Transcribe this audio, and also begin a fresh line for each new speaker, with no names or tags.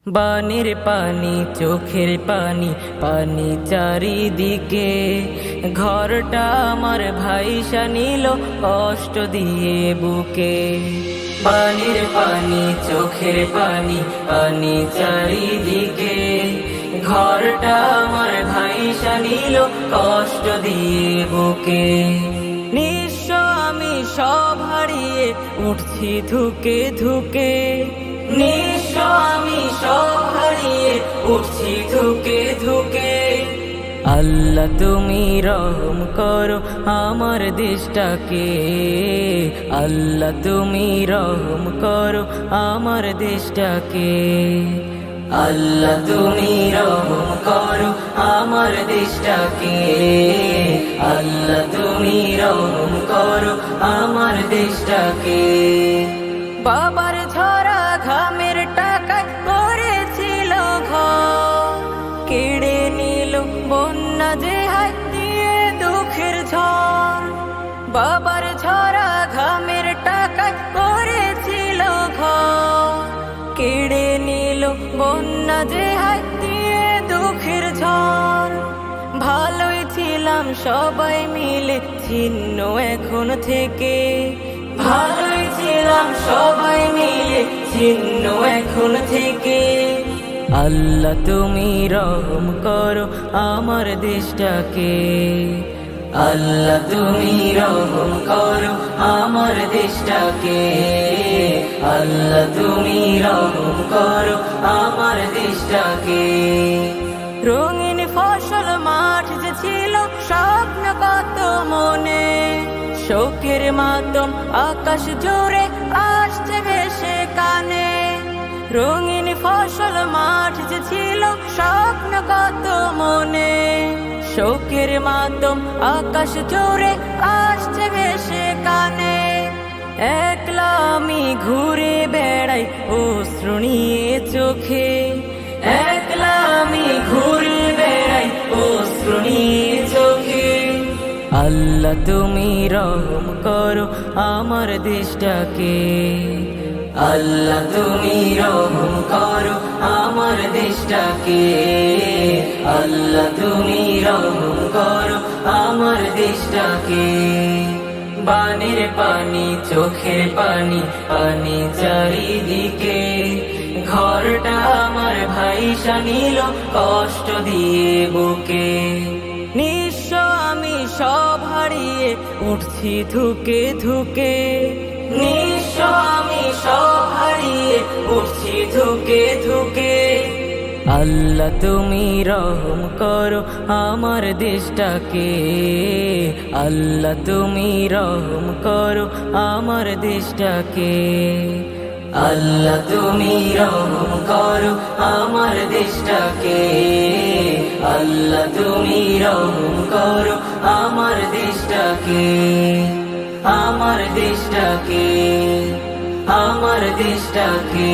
বানের পানি চোখের পানি পানি চারিদিকে, ঘরটা আমার ভাইসা নিল কষ্ট দিয়ে বুকে। বানের পানি চোখের পানি পানি চারিদিকে, ঘরটা আমার ভাইসা নিল কষ্ট দিয়ে বুকে। নিঃস্ব আমি সব হারিয়ে উঠছি ধুকে ধুকে, নিঃস্ব আমি সব হারিয়ে উঠছি ধুকে ধুকে। আল্লাহ তুমি রহম করো আমার দেশটাকে, আল্লাহ তুমি রহম করো আমার দেশটাকে। আল্লাহ তুমি রহম করো আমার দেশটাকে, আল্লাহ তুমি রহম করো আমার দেশটাকে। বাবার ঝরা ঘামের টাকায় করেছিল ঘর, কেড়ে নিল বন্যা যে হাত দিয়ে দুঃখের ঝড়। বাবার ঝরা ঘামের টাকায় করেছিল ঘর, কেড়ে নিল বন্যা যে হাত দিয়ে দুঃখের ঝড়। ভালোই ছিলাম সবাই মিলে ছিন্ন এখন থেকে, ভালোই ছিলাম সবাই মিলে ছিন্ন এখন থেকে। আল্লাহ তুমি রহম করো আমার দেশটাকে, আল্লাহ তুমি রহম করো আমার দেশটাকে, আল্লাহ তুমি রহম করো আমার দেশটাকে। রঙিন ফসল মাঠ যে ছিল স্বপ্ন কত মনে, শোকের মাতম আকাশ জুড়ে আসছে ভেসে কানে। রঙিন ফসল মাঠ যে ছিল স্বপ্ন কত মনে, শোকের মাতম আকাশ জুড়ে আসছে ভেসে কানে। একলা আমি ঘুরে বেড়াই অশ্রু নিয়ে চোখে, একলা আমি ঘুরে বেড়াই অশ্রু নিয়ে চোখে। আল্লাহ তুমি রহম করো আমার দেশটাকে, আল্লাহ তুমি রহম করো আমার দেশটাকে, আল্লাহ তুমি রহম করো আমার দেশটাকে। বানের পানি চোখের পানি পানি চারিদিকে, ঘরটা আমার ভাইসা নিল কষ্ট দিয়ে বুকে। নিঃস্ব আমি সব হারিয়ে উঠছি ধুকে ধুকে, নিঃস্ব আমি সব হারিয়ে উঠছি ধুকে ধুকে। আল্লাহ তুমি রহম করো আমার দেশটাকে, আল্লাহ তুমি রহম করো আমার দেশটাকে, আল্লাহ তুমি রহম করো আমার দেশটাকে, আল্লাহ তুমি রহম করো আমার দেশটাকে, আমার দেশটাকে, আমার দেশটাকে।